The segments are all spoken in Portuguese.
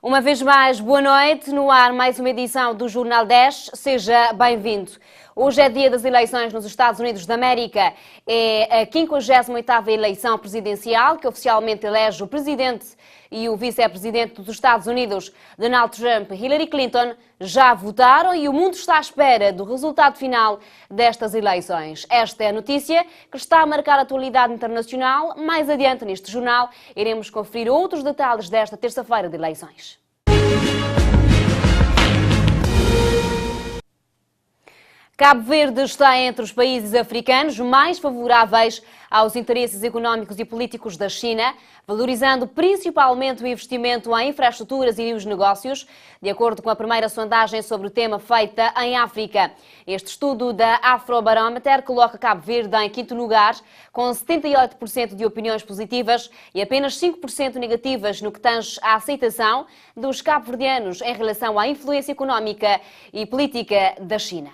Uma vez mais, boa noite. No ar, mais uma edição do Jornal 10. Seja bem-vindo. Hoje é dia das eleições nos Estados Unidos da América. É a 58ª eleição presidencial que oficialmente elege o presidente e o vice-presidente dos Estados Unidos. Donald Trump e Hillary Clinton já votaram e o mundo está à espera do resultado final destas eleições. Esta é a notícia que está a marcar a atualidade internacional. Mais adiante neste jornal iremos conferir outros detalhes desta terça-feira de eleições. Cabo Verde está entre os países africanos mais favoráveis aos interesses económicos e políticos da China, valorizando principalmente o investimento em infraestruturas e os negócios, de acordo com a primeira sondagem sobre o tema feita em África. Este estudo da Afrobarometer coloca Cabo Verde em quinto lugar, com 78% de opiniões positivas e apenas 5% negativas no que tange à aceitação dos cabo-verdianos em relação à influência económica e política da China.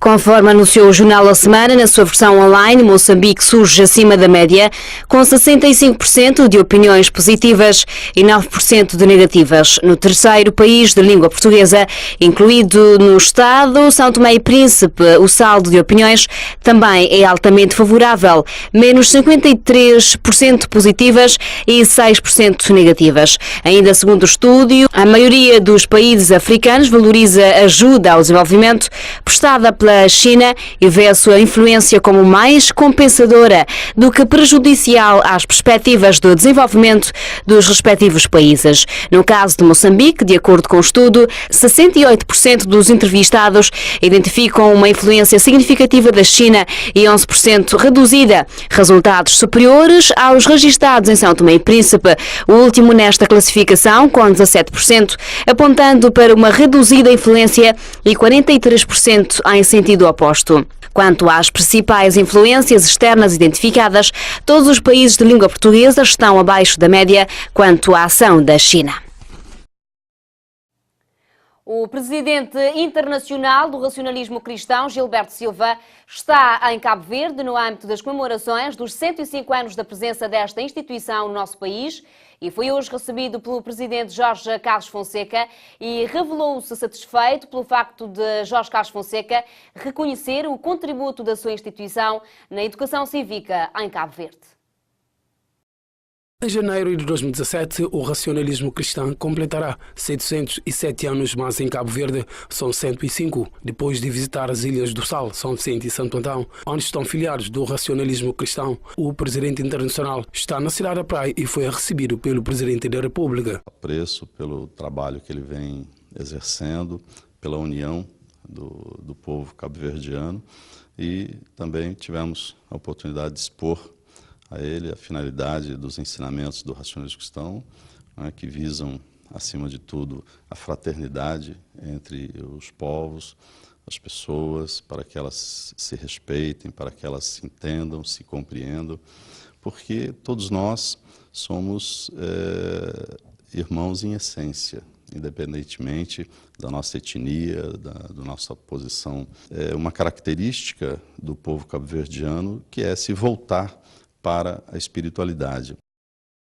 Conforme anunciou o Jornal da Semana, na sua versão online, Moçambique surge acima da média, com 65% de opiniões positivas e 9% de negativas. No terceiro país de língua portuguesa, incluído no Estado, São Tomé e Príncipe, o saldo de opiniões também é altamente favorável, menos 53% positivas e 6% negativas. Ainda segundo o estudo, a maioria dos países africanos valoriza ajuda ao desenvolvimento prestada pela China e vê a sua influência como mais compensadora do que prejudicial às perspectivas do desenvolvimento dos respectivos países. No caso de Moçambique, de acordo com o estudo, 68% dos entrevistados identificam uma influência significativa da China e 11% reduzida, resultados superiores aos registados em São Tomé e Príncipe, o último nesta classificação, com 17%, apontando para uma reduzida influência e 43% em sentido oposto. Quanto às principais influências externas identificadas, todos os países de língua portuguesa estão abaixo da média quanto à ação da China. O presidente internacional do racionalismo cristão, Gilberto Silva, está em Cabo Verde no âmbito das comemorações dos 105 anos da presença desta instituição no nosso país e foi hoje recebido pelo presidente Jorge Carlos Fonseca e revelou-se satisfeito pelo facto de Jorge Carlos Fonseca reconhecer o contributo da sua instituição na educação cívica em Cabo Verde. Em janeiro de 2017, o racionalismo cristão completará 707 anos, mas em Cabo Verde são 105, depois de visitar as Ilhas do Sal, São Vicente e Santo Antão, onde estão filiados do racionalismo cristão. O presidente internacional está na cidade da Praia e foi recebido pelo presidente da República. Apreço pelo trabalho que ele vem exercendo, pela união do povo cabo-verdiano e também tivemos a oportunidade de expor a ele a finalidade dos ensinamentos do racionalismo cristão, né, que visam, acima de tudo, a fraternidade entre os povos, as pessoas, para que elas se respeitem, para que elas se entendam, se compreendam, porque todos nós somos irmãos em essência, independentemente da nossa etnia, da nossa posição. É uma característica do povo cabo-verdiano que é se voltar para a espiritualidade.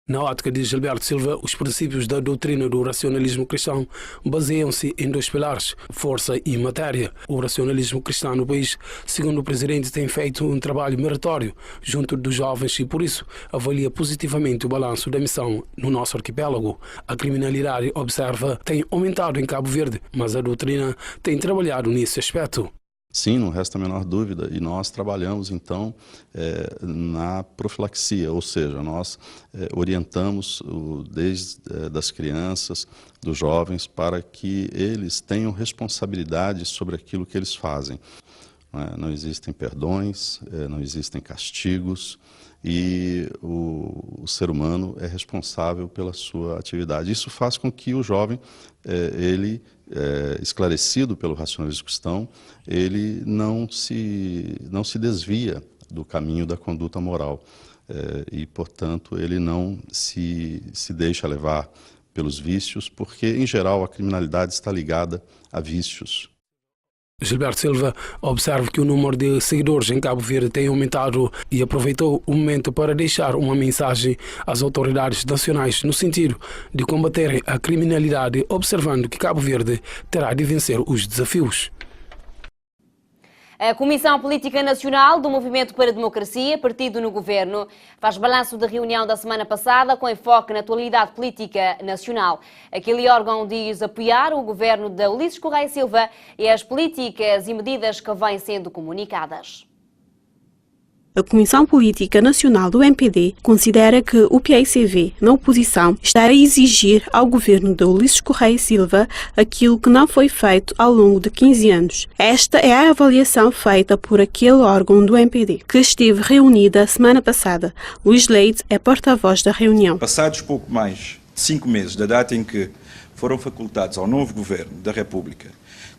Na ótica de Gilberto Silva, os princípios da doutrina do racionalismo cristão baseiam-se em dois pilares, força e matéria. O racionalismo cristão no país, segundo o presidente, tem feito um trabalho meritório junto dos jovens e, por isso, avalia positivamente o balanço da missão no nosso arquipélago. A criminalidade, observa, tem aumentado em Cabo Verde, mas a doutrina tem trabalhado nesse aspecto. Sim, não resta a menor dúvida, e nós trabalhamos então na profilaxia, ou seja, nós orientamos desde das crianças, dos jovens, para que eles tenham responsabilidade sobre aquilo que eles fazem. Não existem perdões, não existem castigos, e o ser humano é responsável pela sua atividade. Isso faz com que o jovem, ele esclarecido pelo racionalismo cristão, ele não se desvia do caminho da conduta moral e, portanto, ele não se deixa levar pelos vícios, porque, em geral, a criminalidade está ligada a vícios. Gilberto Silva observa que o número de seguidores em Cabo Verde tem aumentado e aproveitou o momento para deixar uma mensagem às autoridades nacionais no sentido de combaterem a criminalidade, observando que Cabo Verde terá de vencer os desafios. A Comissão Política Nacional do Movimento para a Democracia, partido no governo, faz balanço da reunião da semana passada com enfoque na atualidade política nacional. Aquele órgão diz apoiar o governo de Ulisses Correia Silva e as políticas e medidas que vêm sendo comunicadas. A Comissão Política Nacional do MPD considera que o PAICV, na oposição, está a exigir ao governo de Ulisses Correia Silva aquilo que não foi feito ao longo de 15 anos. Esta é a avaliação feita por aquele órgão do MPD, que esteve reunida a semana passada. Luís Leite é porta-voz da reunião. Passados pouco mais de 5 meses da data em que foram facultados ao novo governo da República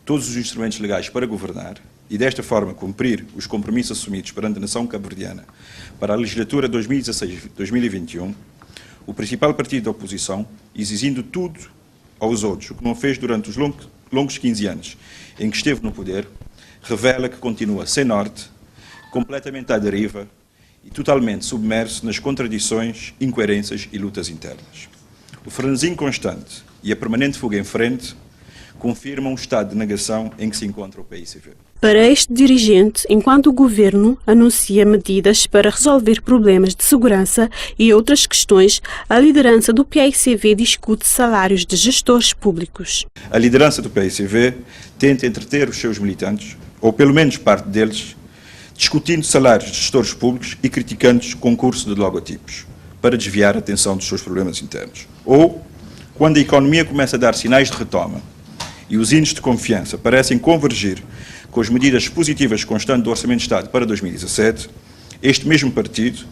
todos os instrumentos legais para governar, e desta forma cumprir os compromissos assumidos perante a nação cabo-verdiana para a legislatura 2016-2021, o principal partido da oposição, exigindo tudo aos outros, o que não fez durante os longos 15 anos em que esteve no poder, revela que continua sem norte, completamente à deriva e totalmente submerso nas contradições, incoerências e lutas internas. O frenesim constante e a permanente fuga em frente confirmam o estado de negação em que se encontra o PAICV. Para este dirigente, enquanto o governo anuncia medidas para resolver problemas de segurança e outras questões, a liderança do PAICV discute salários de gestores públicos. A liderança do PAICV tenta entreter os seus militantes, ou pelo menos parte deles, discutindo salários de gestores públicos e criticando o concurso de logotipos, para desviar a atenção dos seus problemas internos. Ou, quando a economia começa a dar sinais de retoma e os índices de confiança parecem convergir com as medidas positivas constantes do Orçamento de Estado para 2017, este mesmo partido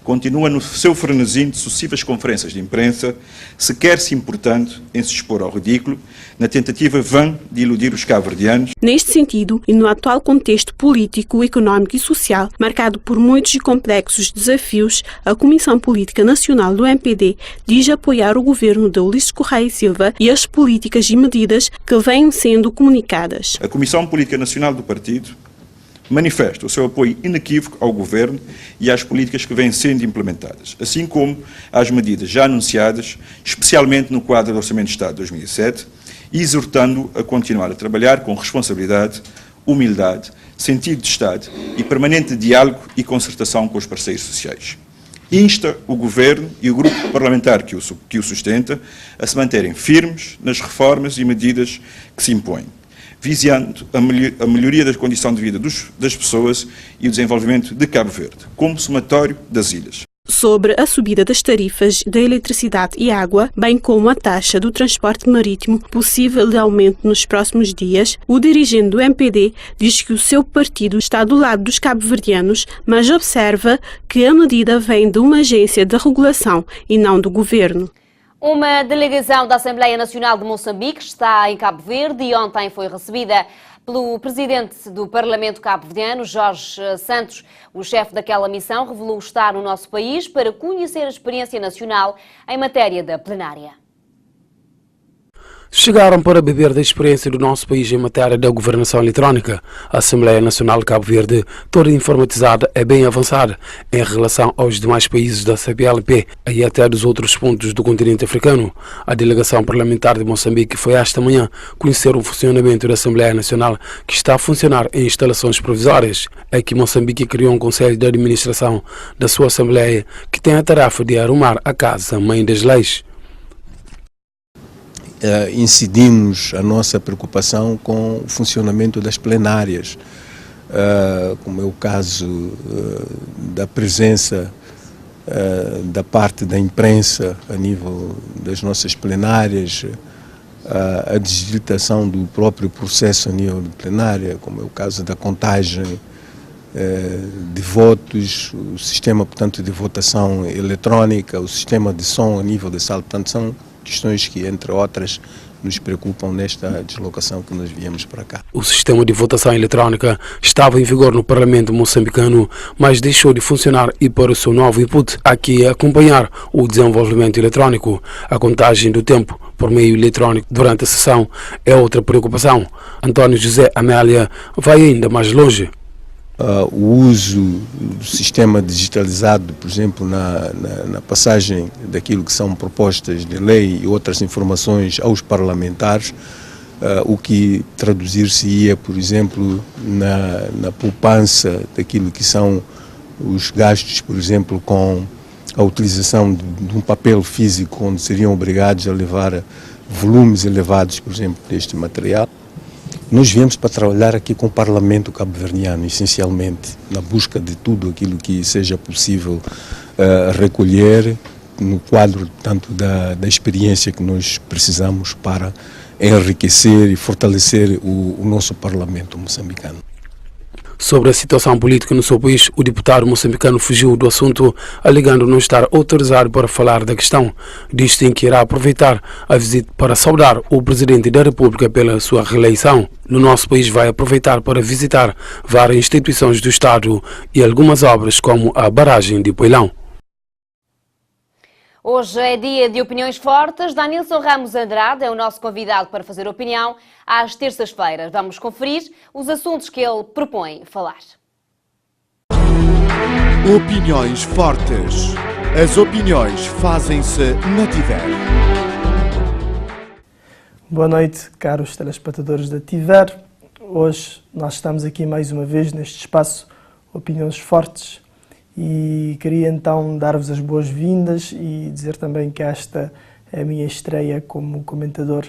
continua no seu frenesim de sucessivas conferências de imprensa, sequer se importando em se expor ao ridículo, na tentativa vã de iludir os cabo-verdianos. Neste sentido, e no atual contexto político, económico e social, marcado por muitos e complexos desafios, a Comissão Política Nacional do MPD diz apoiar o governo de Ulisses Correia Silva e as políticas e medidas que vêm sendo comunicadas. A Comissão Política Nacional do partido manifesta o seu apoio inequívoco ao governo e às políticas que vêm sendo implementadas, assim como às medidas já anunciadas, especialmente no quadro do Orçamento de Estado de 2007, exortando a continuar a trabalhar com responsabilidade, humildade, sentido de Estado e permanente diálogo e concertação com os parceiros sociais. Insta o Governo e o grupo parlamentar que o sustenta a se manterem firmes nas reformas e medidas que se impõem, visando a melhoria da condição de vida das pessoas e o desenvolvimento de Cabo Verde, como somatório das ilhas. Sobre a subida das tarifas da eletricidade e água, bem como a taxa do transporte marítimo possível de aumento nos próximos dias, o dirigente do MPD diz que o seu partido está do lado dos cabo-verdianos, mas observa que a medida vem de uma agência de regulação e não do governo. Uma delegação da Assembleia Nacional de Moçambique está em Cabo Verde e ontem foi recebida pelo presidente do Parlamento cabo-verdiano, Jorge Santos. O chefe daquela missão revelou estar no nosso país para conhecer a experiência nacional em matéria da plenária. Chegaram para beber da experiência do nosso país em matéria da governação eletrónica. A Assembleia Nacional de Cabo Verde, toda informatizada, é bem avançada em relação aos demais países da CPLP e até dos outros pontos do continente africano. A delegação parlamentar de Moçambique foi esta manhã conhecer o funcionamento da Assembleia Nacional, que está a funcionar em instalações provisórias. É que Moçambique criou um conselho de administração da sua Assembleia que tem a tarefa de arrumar a casa mãe das leis. Incidimos a nossa preocupação com o funcionamento das plenárias, como é o caso da presença da parte da imprensa a nível das nossas plenárias, a digitação do próprio processo a nível de plenária, como é o caso da contagem de votos, o sistema, portanto, de votação eletrónica, o sistema de som a nível da sala. Portanto, são questões que, entre outras, nos preocupam nesta deslocação que nós viemos para cá. O sistema de votação eletrónica estava em vigor no Parlamento moçambicano, mas deixou de funcionar e para o seu novo input, há que acompanhar o desenvolvimento eletrónico. A contagem do tempo por meio eletrónico durante a sessão é outra preocupação. António José Amélia vai ainda mais longe. O uso do sistema digitalizado, por exemplo, na passagem daquilo que são propostas de lei e outras informações aos parlamentares, o que traduzir-se-ia, por exemplo, na poupança daquilo que são os gastos, por exemplo, com a utilização de um papel físico, onde seriam obrigados a levar volumes elevados, por exemplo, deste material. Nós viemos para trabalhar aqui com o Parlamento cabo-verdiano, essencialmente, na busca de tudo aquilo que seja possível recolher no quadro tanto da experiência que nós precisamos para enriquecer e fortalecer o nosso Parlamento moçambicano. Sobre a situação política no seu país, o deputado moçambicano fugiu do assunto, alegando não estar autorizado para falar da questão. Diz que irá aproveitar a visita para saudar o Presidente da República pela sua reeleição. No nosso país vai aproveitar para visitar várias instituições do Estado e algumas obras como a barragem de Poilão. Hoje é dia de opiniões fortes. Danilson Ramos Andrade é o nosso convidado para fazer opinião às terças-feiras. Vamos conferir os assuntos que ele propõe falar. Opiniões fortes. As opiniões fazem-se na TIVER. Boa noite, caros telespectadores da TIVER. Hoje nós estamos aqui mais uma vez neste espaço Opiniões Fortes. E queria então dar-vos as boas-vindas e dizer também que esta é a minha estreia como comentador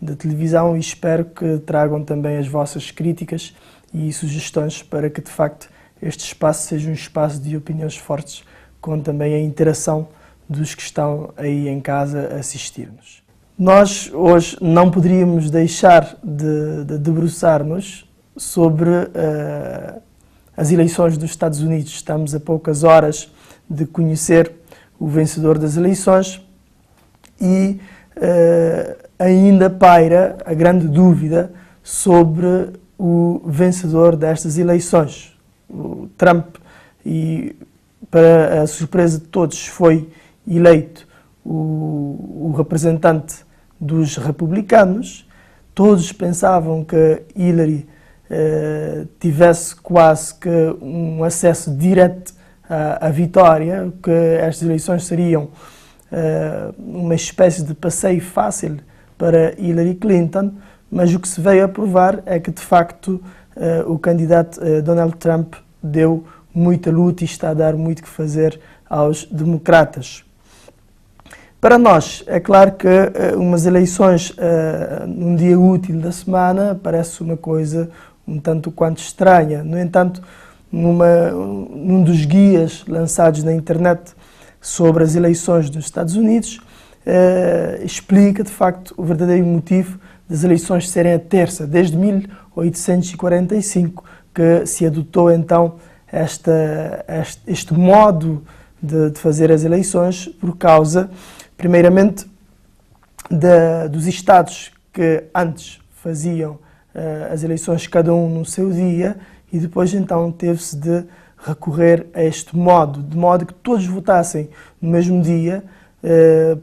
de televisão e espero que tragam também as vossas críticas e sugestões para que de facto este espaço seja um espaço de opiniões fortes com também a interação dos que estão aí em casa a assistir-nos. Nós hoje não poderíamos deixar de debruçar-nos sobre as eleições dos Estados Unidos. Estamos a poucas horas de conhecer o vencedor das eleições e ainda paira a grande dúvida sobre o vencedor destas eleições. O Trump, e para a surpresa de todos, foi eleito o representante dos republicanos. Todos pensavam que Hillary tivesse quase que um acesso direto à vitória, que estas eleições seriam uma espécie de passeio fácil para Hillary Clinton, mas o que se veio a provar é que, de facto, o candidato Donald Trump deu muita luta e está a dar muito que fazer aos democratas. Para nós, é claro que umas eleições num dia útil da semana parece uma coisa um tanto quanto estranha. No entanto, num dos guias lançados na internet sobre as eleições dos Estados Unidos, explica de facto o verdadeiro motivo das eleições serem a terça, desde 1845, que se adotou então este modo de fazer as eleições por causa, primeiramente, dos estados que antes faziam as eleições cada um no seu dia e depois então teve-se de recorrer a este modo, de modo que todos votassem no mesmo dia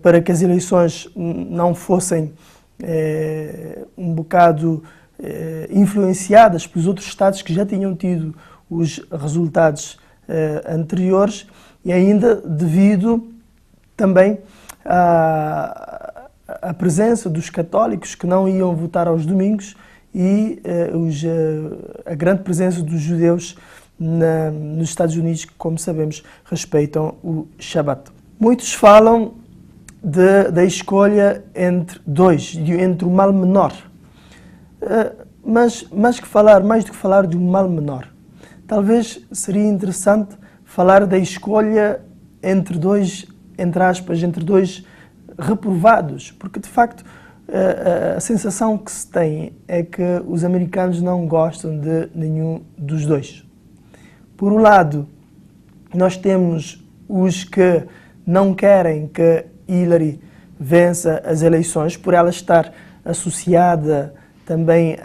para que as eleições não fossem um bocado influenciadas pelos outros estados que já tinham tido os resultados anteriores e ainda devido também à presença dos católicos que não iam votar aos domingos e a grande presença dos judeus nos Estados Unidos, que, como sabemos, respeitam o Shabat. Muitos falam da escolha entre o mal menor. Mas mais do que falar de um mal menor, talvez seria interessante falar da escolha entre dois reprovados, porque de facto a sensação que se tem é que os americanos não gostam de nenhum dos dois. Por um lado, nós temos os que não querem que Hillary vença as eleições, por ela estar associada também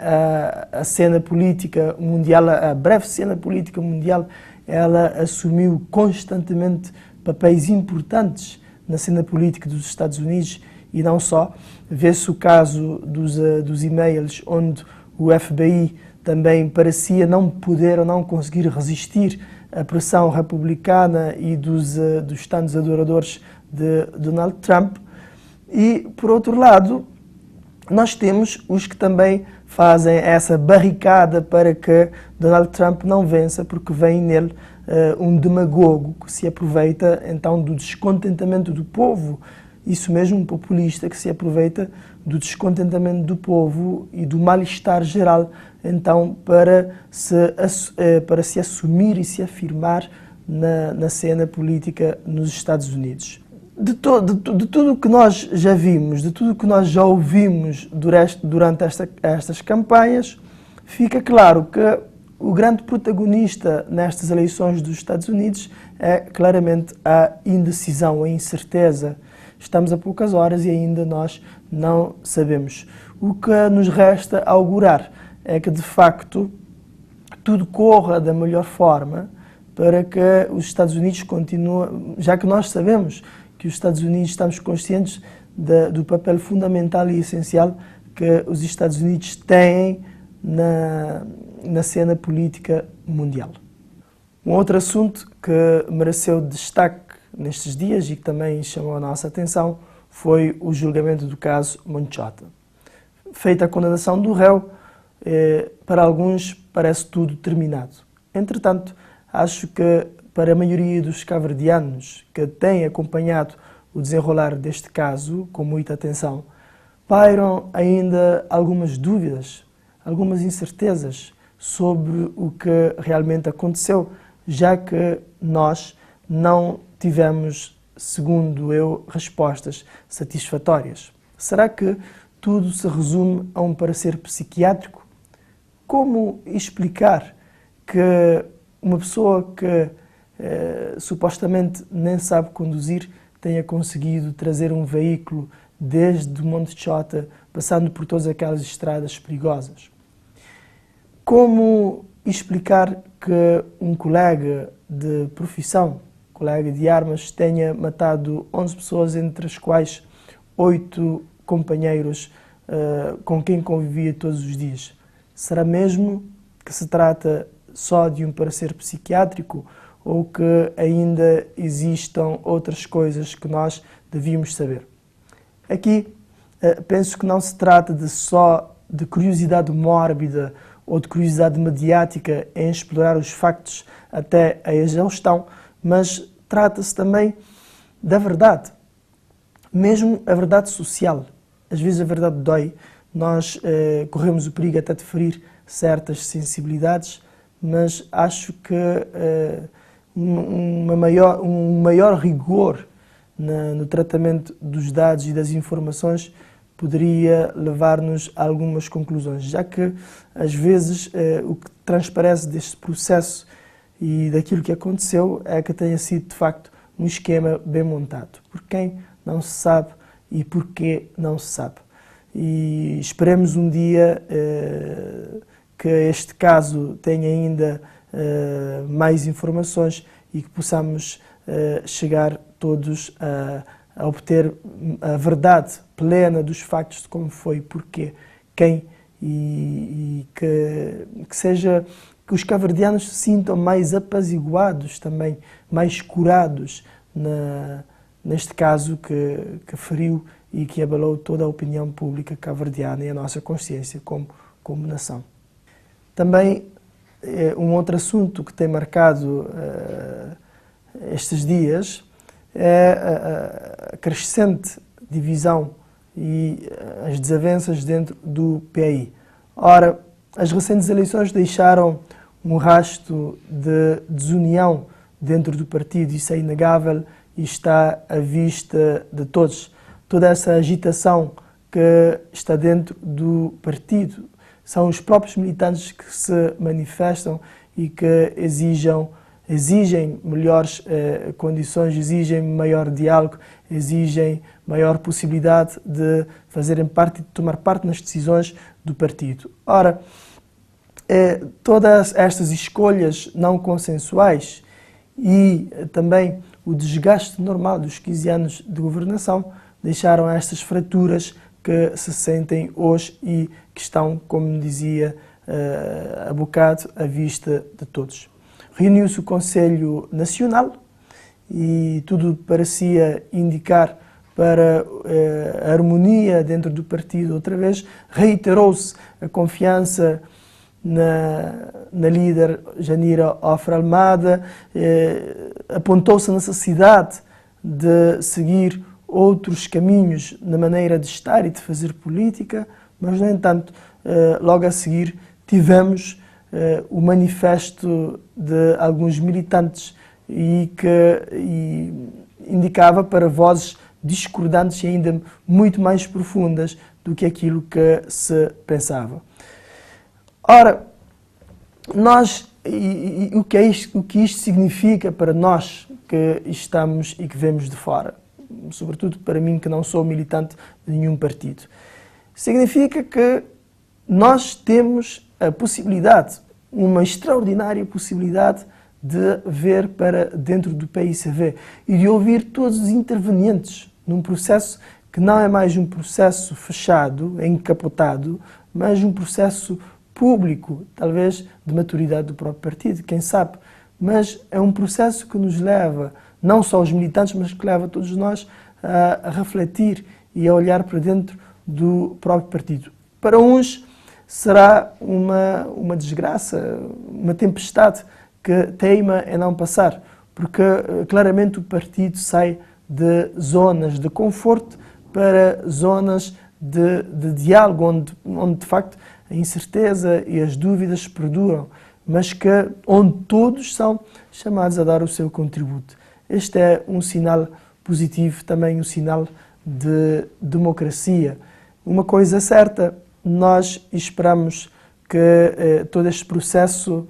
à cena política mundial, à breve cena política mundial. Ela assumiu constantemente papéis importantes na cena política dos Estados Unidos e não só. Vê-se o caso dos e-mails onde o FBI também parecia não poder ou não conseguir resistir à pressão republicana e dos tantos adoradores de Donald Trump. E, por outro lado, nós temos os que também fazem essa barricada para que Donald Trump não vença, porque vem nele um demagogo que se aproveita então do descontentamento do povo, isso mesmo, um populista que se aproveita do descontentamento do povo e do mal-estar geral, então para se assumir e se afirmar na cena política nos Estados Unidos. De tudo o que nós já vimos, de tudo o que nós já ouvimos durante estas campanhas, fica claro que o grande protagonista nestas eleições dos Estados Unidos é claramente a indecisão, a incerteza. Estamos a poucas horas e ainda nós não sabemos. O que nos resta augurar é que, de facto, tudo corra da melhor forma para que os Estados Unidos continuem, já que nós sabemos que os Estados Unidos, estamos conscientes do papel fundamental e essencial que os Estados Unidos têm na cena política mundial. Um outro assunto que mereceu destaque nestes dias e que também chamou a nossa atenção foi o julgamento do caso Monchota. Feita a condenação do réu, para alguns parece tudo terminado. Entretanto, acho que para a maioria dos cabo-verdianos que têm acompanhado o desenrolar deste caso com muita atenção, pairam ainda algumas dúvidas, algumas incertezas sobre o que realmente aconteceu, já que nós não tivemos, segundo eu, respostas satisfatórias. Será que tudo se resume a um parecer psiquiátrico? Como explicar que uma pessoa que supostamente nem sabe conduzir tenha conseguido trazer um veículo desde Monchota, passando por todas aquelas estradas perigosas? Como explicar que um colega de profissão, colega de armas, tenha matado 11 pessoas, entre as quais 8 companheiros com quem convivia todos os dias? Será mesmo que se trata só de um parecer psiquiátrico ou que ainda existam outras coisas que nós devíamos saber? Aqui penso que não se trata só de curiosidade mórbida ou de curiosidade mediática em explorar os factos até a exaustão, mas trata-se também da verdade, mesmo a verdade social. Às vezes a verdade dói, nós corremos o perigo até de ferir certas sensibilidades, mas acho que um maior rigor no tratamento dos dados e das informações poderia levar-nos a algumas conclusões, já que às vezes o que transparece deste processo e daquilo que aconteceu é que tenha sido de facto um esquema bem montado. Por quem não se sabe e porquê não se sabe. E esperemos um dia que este caso tenha ainda mais informações e que possamos chegar todos a obter a verdade plena dos factos de como foi, porquê, quem, e que os cabo-verdianos se sintam mais apaziguados também, mais curados neste caso que feriu e que abalou toda a opinião pública cabo-verdiana e a nossa consciência como nação. Também um outro assunto que tem marcado estes dias é a crescente divisão e as desavenças dentro do PAI. Ora, as recentes eleições deixaram um rastro de desunião dentro do partido, isso é inegável e está à vista de todos. Toda essa agitação que está dentro do partido são os próprios militantes que se manifestam e que exigem exigem melhores condições, exigem maior diálogo, exigem maior possibilidade de fazerem parte e de tomar parte nas decisões do partido. Ora, todas estas escolhas não consensuais e também o desgaste normal dos 15 anos de governação deixaram estas fraturas que se sentem hoje e que estão, como dizia há bocado, à vista de todos. Reuniu-se o Conselho Nacional e tudo parecia indicar para a harmonia dentro do partido outra vez. Reiterou-se a confiança na líder Janira Ofra Almada, apontou-se a necessidade de seguir outros caminhos na maneira de estar e de fazer política, mas, no entanto, logo a seguir tivemos o manifesto de alguns militantes e indicava para vozes discordantes e ainda muito mais profundas do que aquilo que se pensava. Ora, o que isto significa para nós que estamos e que vemos de fora, sobretudo para mim que não sou militante de nenhum partido, significa que nós temos a possibilidade, uma extraordinária possibilidade de ver para dentro do PICV e de ouvir todos os intervenientes num processo que não é mais um processo fechado, encapotado, mas um processo público, talvez de maturidade do próprio partido, quem sabe, mas é um processo que nos leva, não só os militantes, mas que leva todos nós a refletir e a olhar para dentro do próprio partido. Para uns será uma desgraça, uma tempestade que teima em não passar, porque claramente o partido sai de zonas de conforto para zonas de diálogo, onde de facto a incerteza e as dúvidas perduram, mas onde todos são chamados a dar o seu contributo. Este é um sinal positivo, também um sinal de democracia. Uma coisa certa, nós esperamos que todo este processo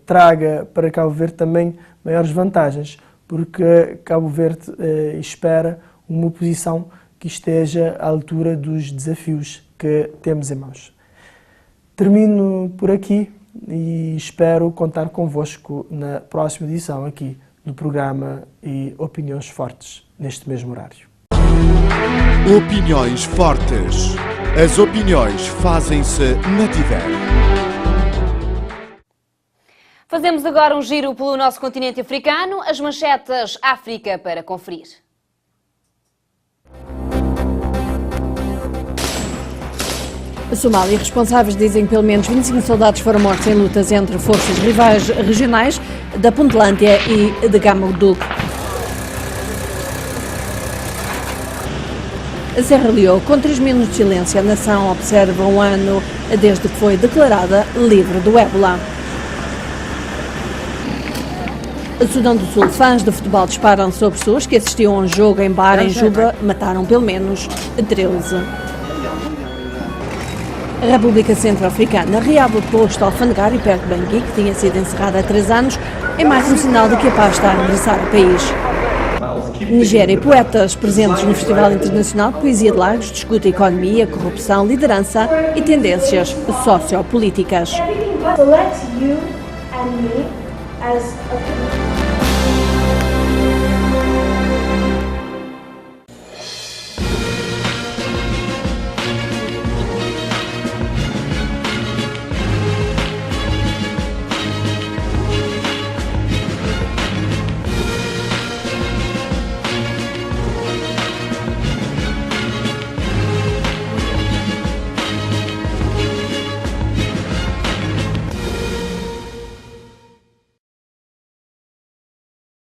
traga para Cabo Verde também maiores vantagens, porque Cabo Verde espera uma oposição que esteja à altura dos desafios que temos em mãos. Termino por aqui e espero contar convosco na próxima edição aqui do programa e Opiniões Fortes, neste mesmo horário. Opiniões Fortes. As opiniões fazem-se na TIVER. Fazemos agora um giro pelo nosso continente africano, as manchetes África para conferir. A Somália, responsáveis dizem que pelo menos 25 soldados foram mortos em lutas entre forças rivais regionais da Puntlandia e de Gamoudou. A Serra Leoa, com 3 minutos de silêncio, a nação observa um ano desde que foi declarada livre do ébola. A Sudão do Sul, fãs de futebol disparam sobre pessoas que assistiam a um jogo em bar em Juba, mataram pelo menos 13. A República Centro-Africana reabre o posto alfandegário perto de Bangui, que tinha sido encerrado há 3 anos, em mais um sinal de que a paz está a regressar ao país. Nigéria, poetas presentes no Festival Internacional de Poesia de Lagos discutem economia, corrupção, liderança e tendências sociopolíticas.